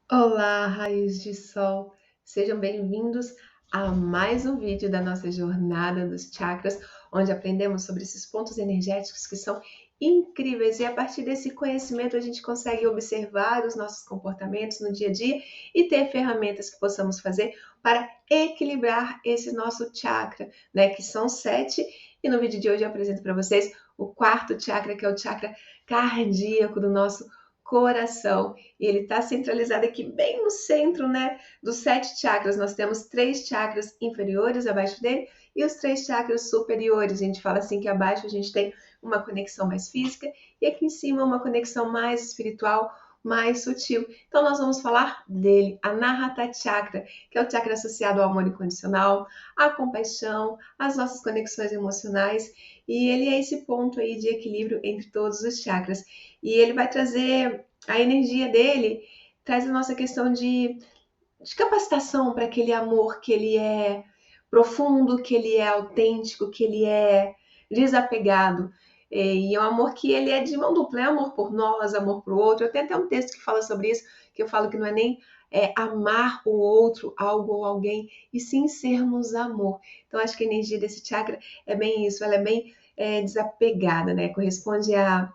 Olá, raios de sol! Sejam bem-vindos a mais um vídeo da nossa jornada dos chakras, onde aprendemos sobre esses pontos energéticos que são incríveis e a partir desse conhecimento a gente consegue observar os nossos comportamentos no dia a dia e ter ferramentas que possamos fazer para equilibrar esse nosso chakra, né? Que são 7, e no vídeo de hoje eu apresento para vocês o quarto chakra, que é o chakra cardíaco do nosso coração. E ele está centralizado aqui bem no centro, né, dos 7 chakras. Nós temos 3 chakras inferiores abaixo dele e os 3 chakras superiores. A gente fala assim que abaixo a gente tem uma conexão mais física e aqui em cima uma conexão mais espiritual, mais sutil. Então nós vamos falar dele, Anahata Chakra, que é o chakra associado ao amor incondicional, à compaixão, às nossas conexões emocionais, e ele é esse ponto aí de equilíbrio entre todos os chakras. E ele vai trazer a energia dele, traz a nossa questão de capacitação para aquele amor que ele é profundo, que ele é autêntico, que ele é desapegado. E é um amor que ele é de mão dupla, é amor por nós, amor por outro. Eu tenho até um texto que fala sobre isso, que eu falo que não é nem amar o outro, algo ou alguém, e sim sermos amor. Então, acho que a energia desse chakra é bem isso, ela é bem desapegada, né? Corresponde a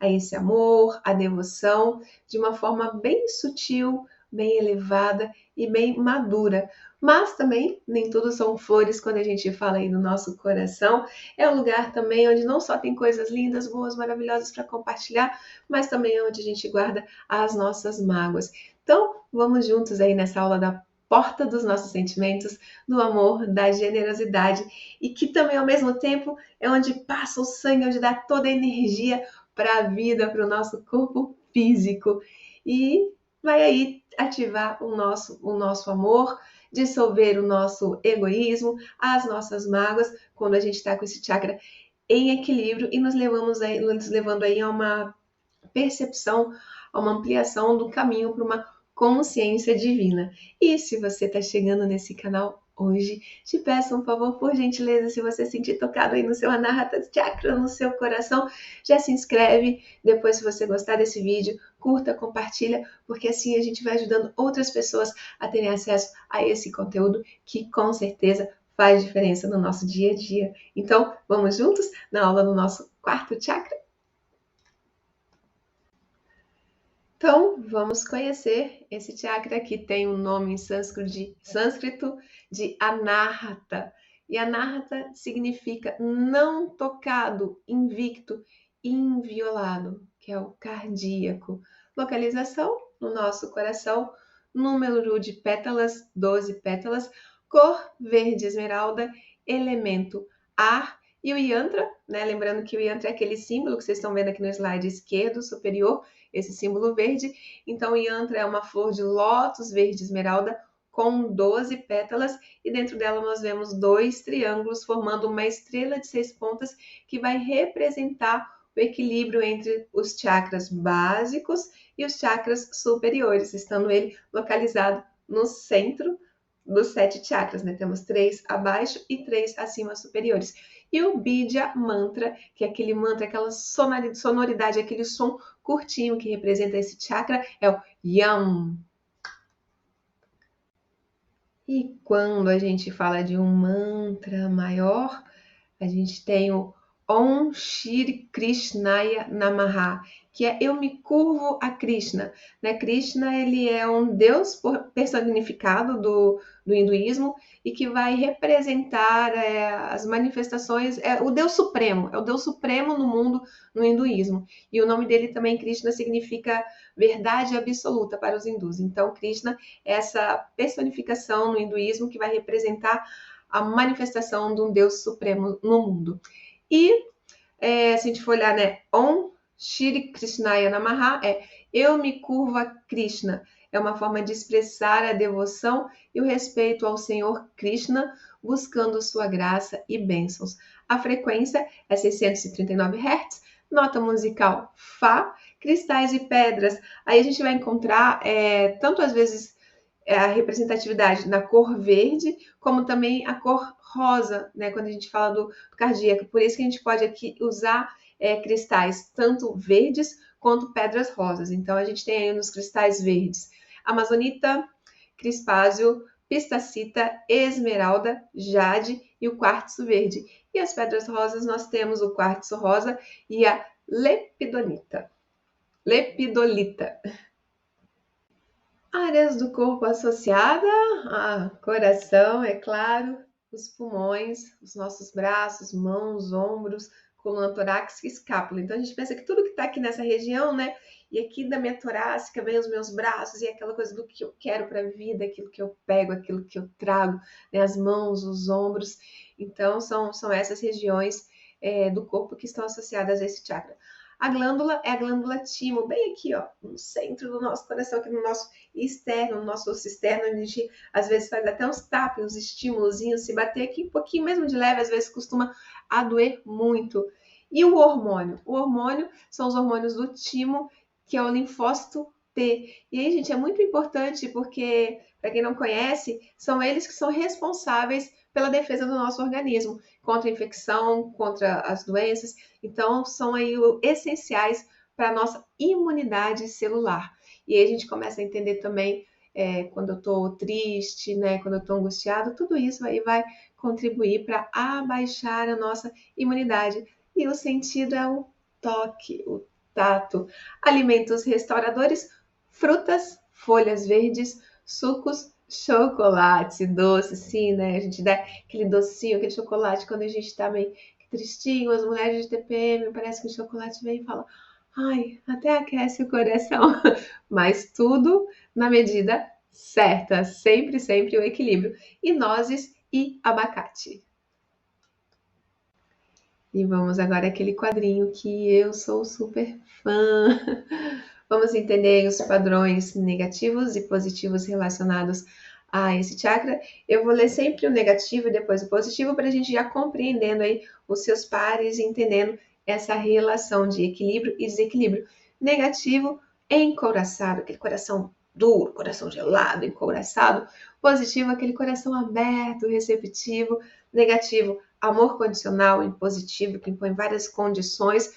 esse amor, a devoção, de uma forma bem sutil, bem elevada e bem madura. Mas também nem tudo são flores quando a gente fala aí do nosso coração. É um lugar também onde não só tem coisas lindas, boas, maravilhosas para compartilhar, mas também é onde a gente guarda as nossas mágoas. Então, vamos juntos aí nessa aula da porta dos nossos sentimentos, do amor, da generosidade, e que também ao mesmo tempo é onde passa o sangue, onde dá toda a energia para a vida, para o nosso corpo físico. E vai aí ativar o nosso amor, dissolver o nosso egoísmo, as nossas mágoas, quando a gente está com esse chakra em equilíbrio e nos levando aí a uma percepção, a uma ampliação do caminho para uma consciência divina. E se você está chegando nesse canal hoje, te peço um favor, por gentileza, se você sentir tocado aí no seu Anahata Chakra, no seu coração, já se inscreve. Depois, se você gostar desse vídeo, curta, compartilha, porque assim a gente vai ajudando outras pessoas a terem acesso a esse conteúdo que com certeza faz diferença no nosso dia a dia. Então, vamos juntos na aula do nosso quarto chakra? Então, vamos conhecer esse chakra que tem um nome em sânscrito de Anahata. E Anahata significa não tocado, invicto, inviolado, que é o cardíaco. Localização no nosso coração, número de pétalas, 12 pétalas, cor verde esmeralda, elemento ar e o yantra, né? Lembrando que o yantra é aquele símbolo que vocês estão vendo aqui no slide esquerdo superior, esse símbolo verde. Então, o yantra é uma flor de lótus verde esmeralda com 12 pétalas e dentro dela nós vemos 2 triângulos formando uma estrela de 6 pontas que vai representar o equilíbrio entre os chakras básicos e os chakras superiores, estando ele localizado no centro dos 7 chakras, né? Temos 3 abaixo e 3 acima superiores. E o Bidya Mantra, que é aquele mantra, aquela sonoridade, aquele som curtinho que representa esse chakra, é o Yam. E quando a gente fala de um mantra maior, a gente tem o Om Shri Krishnaya Namaha, que é eu me curvo a Krishna. Né? Krishna ele é um deus personificado do hinduísmo e que vai representar as manifestações, é o deus supremo no mundo no hinduísmo. E o nome dele também, Krishna, significa verdade absoluta para os hindus. Então, Krishna é essa personificação no hinduísmo que vai representar a manifestação de um Deus supremo no mundo. E se a gente for olhar, né, Om Shri Krishnaya Namaha, eu me curvo a Krishna. É uma forma de expressar a devoção e o respeito ao Senhor Krishna, buscando sua graça e bênçãos. A frequência é 639 Hz, nota musical Fá, cristais e pedras. Aí a gente vai encontrar tanto às vezes a representatividade na cor verde, como também a cor rosa, né, quando a gente fala do cardíaco. Por isso que a gente pode aqui usar cristais tanto verdes quanto pedras rosas. Então, a gente tem aí nos cristais verdes amazonita, crispásio, pistacita, esmeralda, jade e o quartzo verde. E as pedras rosas nós temos o quartzo rosa e a lepidolita. Áreas do corpo associada a coração, é claro, os pulmões, os nossos braços, mãos, ombros, coluna torácica e escápula. Então a gente pensa que tudo que está aqui nessa região, né? E aqui da minha torácica vem os meus braços e aquela coisa do que eu quero para a vida, aquilo que eu pego, aquilo que eu trago, né? As mãos, os ombros. Então são essas regiões do corpo que estão associadas a esse chakra. A glândula é a glândula timo, bem aqui, ó, no centro do nosso coração, aqui no nosso externo, no nosso osso externo, a gente às vezes faz até uns taps, uns estímulozinhos, se bater aqui um pouquinho mesmo de leve, às vezes costuma a doer muito. E o hormônio? O hormônio são os hormônios do timo, que é o linfócito T. E aí, gente, é muito importante porque, para quem não conhece, são eles que são responsáveis pela defesa do nosso organismo, contra a infecção, contra as doenças. Então, são aí essenciais para a nossa imunidade celular. E aí a gente começa a entender também quando eu estou triste, né, quando eu estou angustiado, tudo isso aí vai contribuir para abaixar a nossa imunidade. E o sentido é o toque, o tato. Alimentos restauradores, frutas, folhas verdes, sucos, chocolate, doce, sim, né? A gente dá aquele docinho, aquele chocolate quando a gente tá meio tristinho, as mulheres de TPM, parece que o chocolate vem e fala, ai, até aquece o coração. Mas tudo na medida certa, sempre, sempre o equilíbrio. E nozes e abacate. E vamos agora àquele quadrinho que eu sou super fã. Vamos entender os padrões negativos e positivos relacionados a esse chakra. Eu vou ler sempre o negativo e depois o positivo para a gente já compreendendo aí os seus pares e entendendo essa relação de equilíbrio e desequilíbrio. Negativo, encouraçado, aquele coração duro, coração gelado, encouraçado. Positivo, aquele coração aberto, receptivo. Negativo, amor condicional e positivo, que impõe várias condições.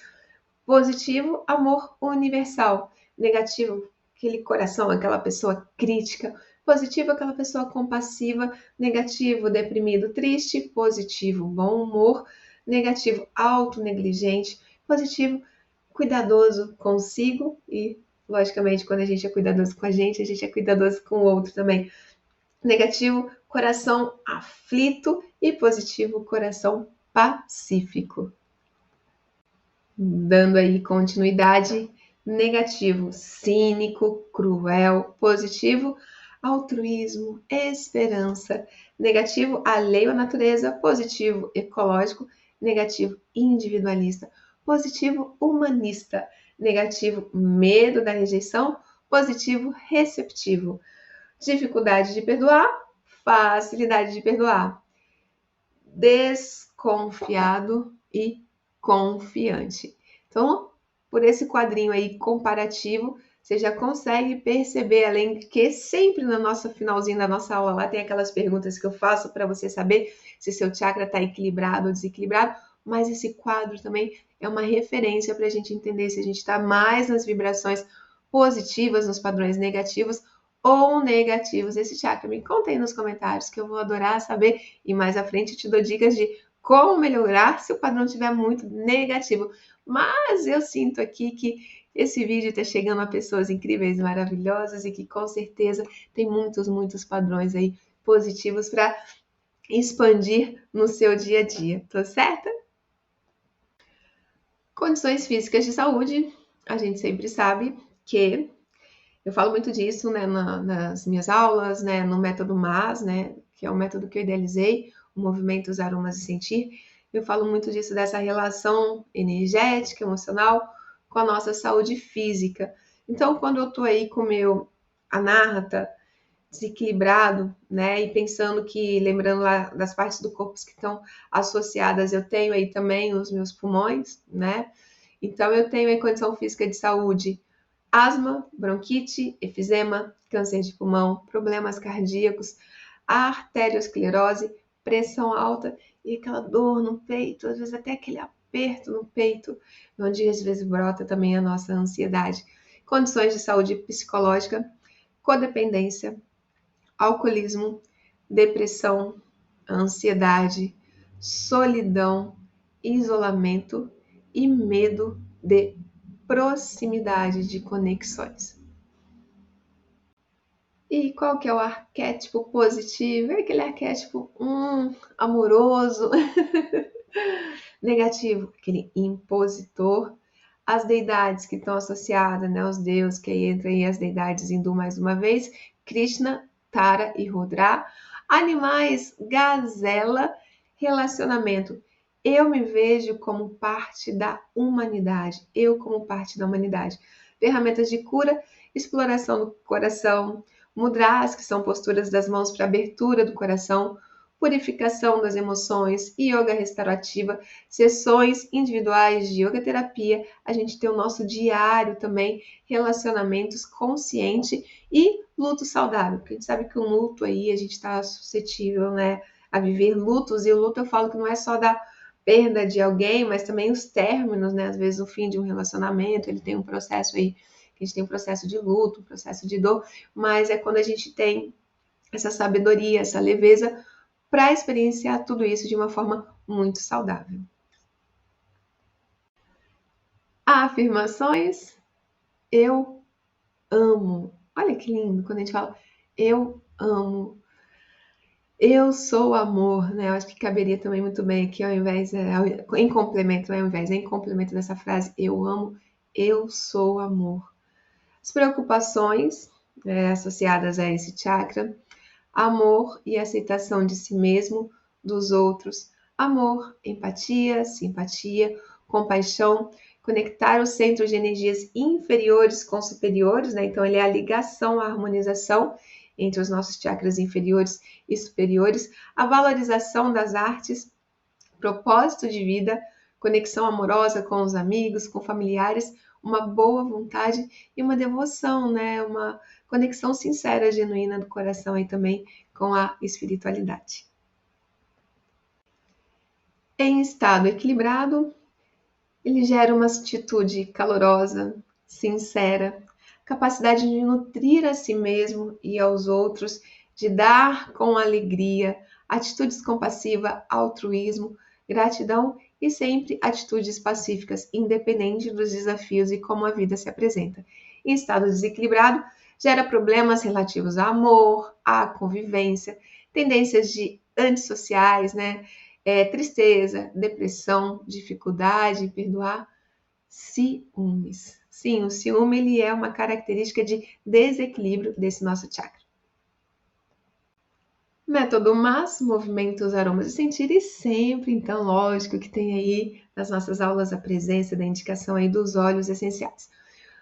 Positivo, amor universal. Negativo, aquele coração, aquela pessoa crítica. Positivo, aquela pessoa compassiva. Negativo, deprimido, triste. Positivo, bom humor. Negativo, autonegligente. Positivo, cuidadoso consigo. E, logicamente, quando a gente é cuidadoso com a gente é cuidadoso com o outro também. Negativo, coração aflito. E positivo, coração pacífico. Dando aí continuidade, negativo, cínico, cruel. Positivo, altruísmo, esperança. Negativo, alheio à natureza. Positivo, ecológico. Negativo, individualista. Positivo, humanista. Negativo, medo da rejeição. Positivo, receptivo. Dificuldade de perdoar, facilidade de perdoar. Desconfiado e confiante. Então, por esse quadrinho aí comparativo, você já consegue perceber, além de que sempre no nosso finalzinho da nossa aula lá tem aquelas perguntas que eu faço para você saber se seu chakra está equilibrado ou desequilibrado, mas esse quadro também é uma referência para a gente entender se a gente está mais nas vibrações positivas, nos padrões negativos ou negativos desse chakra. Me conta aí nos comentários que eu vou adorar saber e mais à frente eu te dou dicas de como melhorar se o padrão estiver muito negativo. Mas eu sinto aqui que esse vídeo está chegando a pessoas incríveis, maravilhosas e que com certeza tem muitos padrões aí positivos para expandir no seu dia a dia. Tô certa? Condições físicas de saúde, a gente sempre sabe que eu falo muito disso, né, nas minhas aulas, né, no método MAS, né, que é o método que eu idealizei, o Movimentos, Aromas e Sentir. Eu falo muito disso, dessa relação energética, emocional, com a nossa saúde física. Então, quando eu tô aí com o meu anahata desequilibrado, né, e pensando que, lembrando lá das partes do corpo que estão associadas, eu tenho aí também os meus pulmões, né, então eu tenho aí condição física de saúde, asma, bronquite, efizema, câncer de pulmão, problemas cardíacos, arteriosclerose, pressão alta e aquela dor no peito, às vezes até aquele aperto no peito, onde às vezes brota também a nossa ansiedade. Condições de saúde psicológica, codependência, alcoolismo, depressão, ansiedade, solidão, isolamento e medo de proximidade de conexões. E qual que é o arquétipo positivo? É aquele arquétipo amoroso. Negativo, aquele impositor. As deidades que estão associadas, né, os deuses, que aí entram aí as deidades hindu mais uma vez, Krishna, Tara e Rudra. Animais, gazela, relacionamento. Eu me vejo como parte da humanidade. Eu como parte da humanidade. Ferramentas de cura, exploração do coração, mudras, que são posturas das mãos para abertura do coração, purificação das emoções, yoga restaurativa, sessões individuais de yoga terapia. A gente tem o nosso diário também, relacionamentos consciente e luto saudável, porque a gente sabe que o luto aí, a gente está suscetível, né, a viver lutos, e o luto eu falo que não é só da perda de alguém, mas também os términos, né, às vezes o fim de um relacionamento, ele tem um processo aí, a gente tem um processo de luto, um processo de dor, mas é quando a gente tem essa sabedoria, essa leveza para experienciar tudo isso de uma forma muito saudável. Afirmações: eu amo. Olha que lindo quando a gente fala eu amo. Eu sou amor, né? Eu acho que caberia também muito bem aqui, ao invés, em complemento, ao invés, em complemento dessa frase, eu amo, eu sou amor. As preocupações associadas a esse chakra: amor e aceitação de si mesmo, dos outros. Amor, empatia, simpatia, compaixão, conectar os centros de energias inferiores com superiores, né? Então, ele é a ligação, a harmonização entre os nossos chakras inferiores e superiores, a valorização das artes, propósito de vida, conexão amorosa com os amigos, com familiares, uma boa vontade e uma devoção, né? Uma conexão sincera, genuína do coração aí também com a espiritualidade. Em estado equilibrado, ele gera uma atitude calorosa, sincera, capacidade de nutrir a si mesmo e aos outros, de dar com alegria, atitudes compassivas, altruísmo, gratidão e sempre atitudes pacíficas, independente dos desafios e como a vida se apresenta. Em estado desequilibrado, gera problemas relativos a amor, à convivência, tendências de antissociais, né? Tristeza, depressão, dificuldade em perdoar, ciúmes. Sim, o ciúme ele é uma característica de desequilíbrio desse nosso chakra. Método MAS, movimentos, aromas e sentir, e sempre, então, lógico que tem aí nas nossas aulas a presença da indicação aí dos óleos essenciais.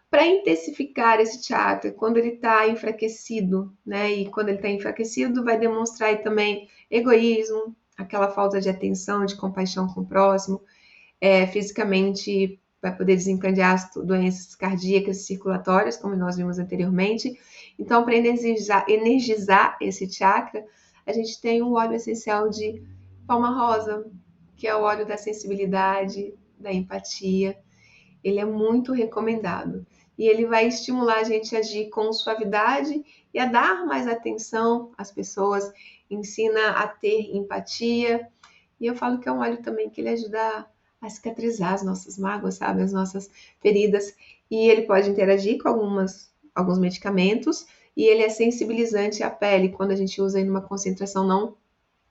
Para intensificar esse chakra, quando ele está enfraquecido, né? E quando ele está enfraquecido, vai demonstrar aí também egoísmo, aquela falta de atenção, de compaixão com o próximo, fisicamente vai poder desencadear doenças cardíacas e circulatórias, como nós vimos anteriormente. Então, para energizar esse chakra, a gente tem um óleo essencial de palma rosa, que é o óleo da sensibilidade, da empatia. Ele é muito recomendado. E ele vai estimular a gente a agir com suavidade e a dar mais atenção às pessoas, ensina a ter empatia. E eu falo que é um óleo também que ele ajuda a cicatrizar as nossas mágoas, sabe? As nossas feridas. E ele pode interagir com alguns medicamentos. E ele é sensibilizante à pele quando a gente usa em uma concentração não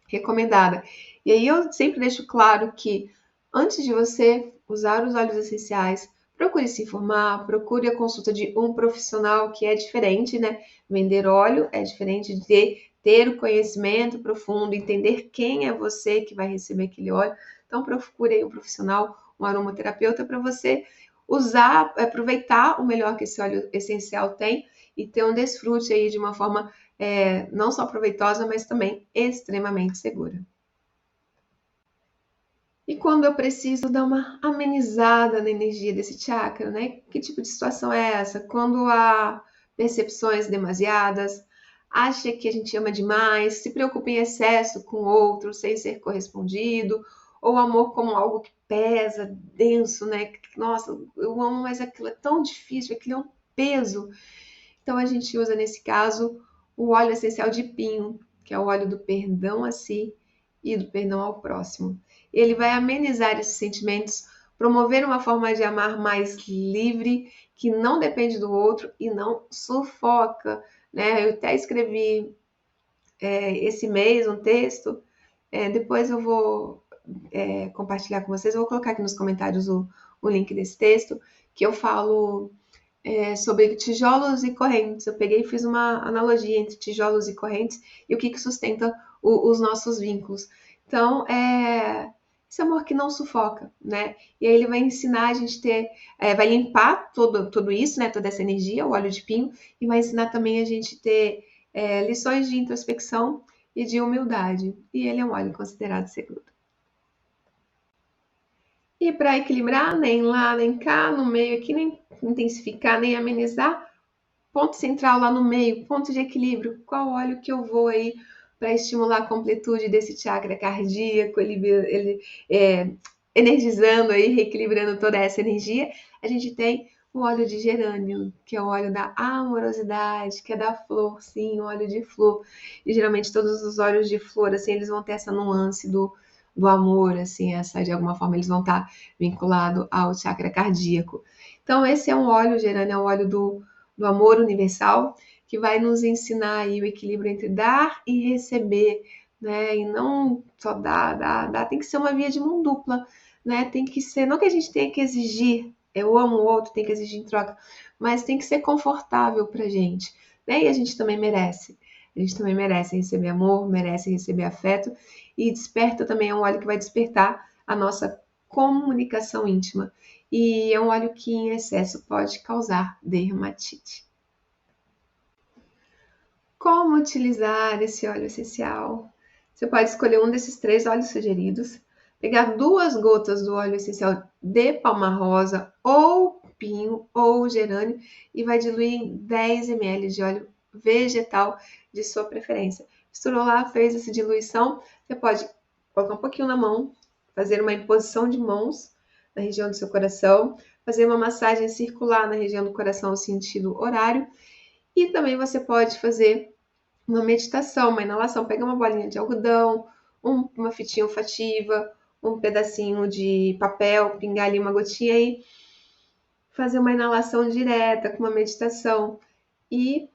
recomendada. E aí eu sempre deixo claro que antes de você usar os óleos essenciais, procure se informar, procure a consulta de um profissional, que é diferente, né? Vender óleo é diferente de ter o conhecimento profundo, entender quem é você que vai receber aquele óleo. Então procure aí um profissional, um aromaterapeuta, para você usar, aproveitar o melhor que esse óleo essencial tem e ter um desfrute aí de uma forma não só proveitosa, mas também extremamente segura. E quando eu preciso dar uma amenizada na energia desse chakra, né? Que tipo de situação é essa? Quando há percepções demasiadas, acha que a gente ama demais, se preocupa em excesso com o outro sem ser correspondido, ou amor como algo que pesa, denso, né? Nossa, eu amo, mas aquilo é tão difícil, aquilo é um peso. Então a gente usa nesse caso o óleo essencial de pinho, que é o óleo do perdão a si e do perdão ao próximo. Ele vai amenizar esses sentimentos, promover uma forma de amar mais livre, que não depende do outro e não sufoca, né? Eu até escrevi esse mês um texto, depois eu vou compartilhar com vocês, eu vou colocar aqui nos comentários o link desse texto, que eu falo sobre tijolos e correntes. Eu peguei e fiz uma analogia entre tijolos e correntes e o que sustenta os nossos vínculos. Então, esse amor que não sufoca, né? E aí ele vai ensinar a gente vai limpar tudo isso, né? Toda essa energia, o óleo de pinho, e vai ensinar também a gente ter lições de introspecção e de humildade. E ele é um óleo considerado seguro. E para equilibrar, nem lá, nem cá, no meio aqui, nem intensificar, nem amenizar, ponto central lá no meio, ponto de equilíbrio. Qual óleo que eu vou aí para estimular a completude desse chakra cardíaco, ele energizando aí, reequilibrando toda essa energia? A gente tem o óleo de gerânio, que é o óleo da amorosidade, que é da flor, sim, o óleo de flor. E geralmente todos os óleos de flor, assim, eles vão ter essa nuance do amor, assim, de alguma forma eles vão estar vinculados ao chakra cardíaco. Então, esse é um óleo, gerânio, é um óleo do amor universal, que vai nos ensinar aí o equilíbrio entre dar e receber, né? E não só dar, tem que ser uma via de mão dupla, né? Tem que ser, não que a gente tenha que exigir, eu amo o outro, tem que exigir em troca, mas tem que ser confortável pra gente, né? E a gente também merece. A gente também merece receber amor, merece receber afeto, e desperta também, é um óleo que vai despertar a nossa comunicação íntima. E é um óleo que em excesso pode causar dermatite. Como utilizar esse óleo essencial? Você pode escolher um desses 3 óleos sugeridos, pegar 2 gotas do óleo essencial de palma rosa, ou pinho, ou gerânio, e vai diluir em 10 ml de óleo vegetal de sua preferência. Misturou lá, fez essa diluição, você pode colocar um pouquinho na mão, fazer uma imposição de mãos na região do seu coração, fazer uma massagem circular na região do coração, no sentido horário, e também você pode fazer uma meditação, uma inalação. Pega uma bolinha de algodão, uma fitinha olfativa, um pedacinho de papel, pingar ali uma gotinha e fazer uma inalação direta com uma meditação. E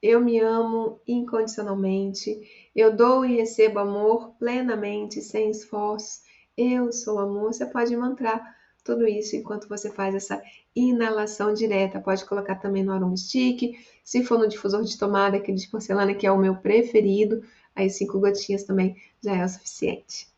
eu me amo incondicionalmente, eu dou e recebo amor plenamente, sem esforço. Eu sou amor. Você pode mantrar tudo isso enquanto você faz essa inalação direta. Pode colocar também no aroma stick, se for no difusor de tomada, aquele de porcelana, que é o meu preferido, aí 5 gotinhas também já é o suficiente.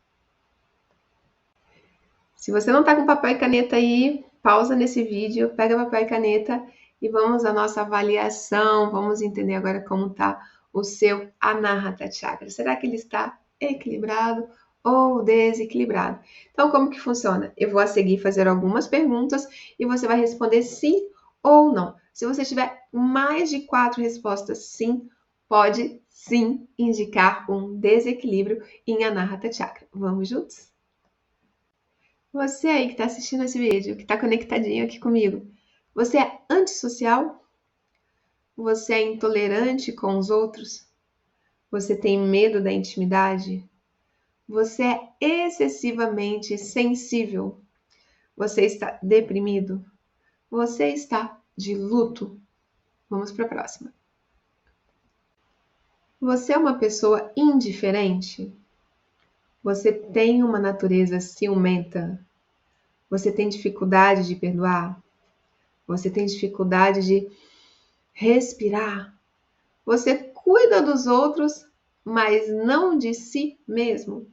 Se você não está com papel e caneta aí, pausa nesse vídeo, pega papel e caneta e vamos à nossa avaliação. Vamos entender agora como está o seu Anahata Chakra. Será que ele está equilibrado ou desequilibrado? Então, como que funciona? Eu vou a seguir fazer algumas perguntas e você vai responder sim ou não. Se você tiver mais de 4 respostas sim, pode sim indicar um desequilíbrio em Anahata Chakra. Vamos juntos? Você aí que está assistindo esse vídeo, que está conectadinho aqui comigo, você é antissocial? Você é intolerante com os outros? Você tem medo da intimidade? Você é excessivamente sensível? Você está deprimido? Você está de luto? Vamos para a próxima. Você é uma pessoa indiferente? Você tem uma natureza ciumenta? Você tem dificuldade de perdoar? Você tem dificuldade de respirar? Você cuida dos outros, mas não de si mesmo?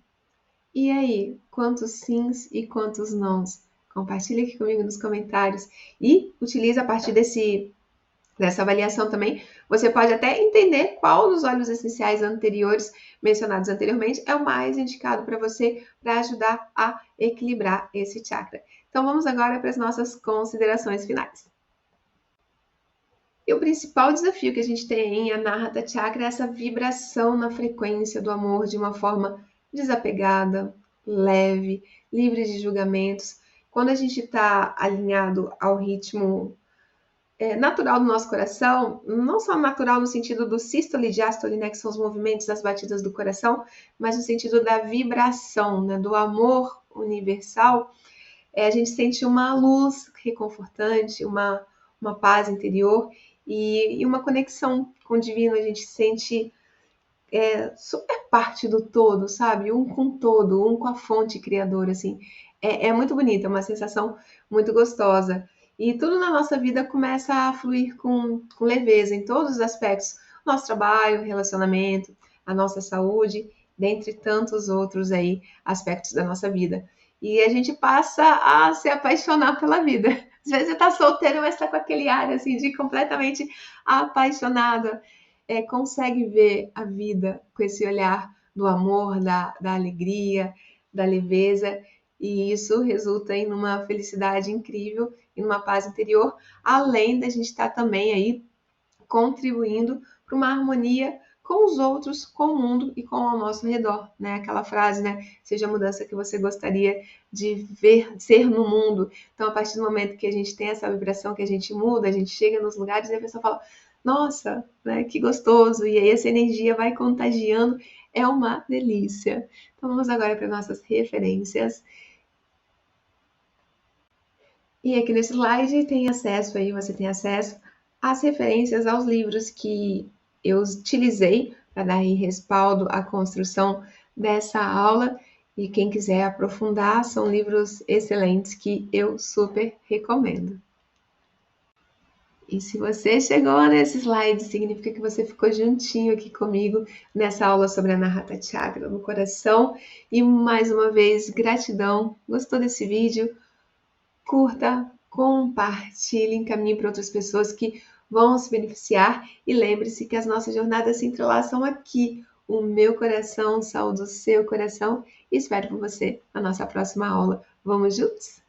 E aí, quantos sims e quantos nãos? Compartilha aqui comigo nos comentários e utilize a partir dessa avaliação também. Você pode até entender qual dos óleos essenciais anteriores, mencionados anteriormente, é o mais indicado para você, para ajudar a equilibrar esse chakra. Então vamos agora para as nossas considerações finais. E o principal desafio que a gente tem em Anahata Chakra é essa vibração na frequência do amor de uma forma desapegada, leve, livre de julgamentos. Quando a gente está alinhado ao ritmo natural do nosso coração, não só natural no sentido do sístole e diástole, né, que são os movimentos das batidas do coração, mas no sentido da vibração, né, do amor universal, a gente sente uma luz reconfortante, uma paz interior e uma conexão com o divino. A gente sente super parte do todo, sabe? Um com o todo, um com a fonte criadora, assim. É muito bonita, é uma sensação muito gostosa. E tudo na nossa vida começa a fluir com leveza em todos os aspectos. Nosso trabalho, relacionamento, a nossa saúde, dentre tantos outros aí aspectos da nossa vida. E a gente passa a se apaixonar pela vida. Às vezes você tá solteiro, mas tá com aquele ar assim de completamente apaixonada, consegue ver a vida com esse olhar do amor, da alegria, da leveza, e isso resulta em uma felicidade incrível e numa paz interior, além da gente estar também aí contribuindo para uma harmonia com os outros, com o mundo e com o nosso redor, né? Aquela frase, né? Seja a mudança que você gostaria de ver, ser no mundo. Então, a partir do momento que a gente tem essa vibração, que a gente muda, a gente chega nos lugares e a pessoa fala, nossa, né? Que gostoso! E aí essa energia vai contagiando, é uma delícia. Então, vamos agora para nossas referências. E aqui nesse slide você tem acesso às referências aos livros que eu utilizei para dar respaldo à construção dessa aula. E quem quiser aprofundar, são livros excelentes que eu super recomendo. E se você chegou nesse slide, significa que você ficou juntinho aqui comigo nessa aula sobre a Anahata Chakra no coração. E mais uma vez, gratidão. Gostou desse vídeo? Curta, compartilhe, encaminhe para outras pessoas que vão se beneficiar e lembre-se que as nossas jornadas se entrelaçam aqui. O meu coração, saúde o seu coração e espero por você na nossa próxima aula. Vamos juntos?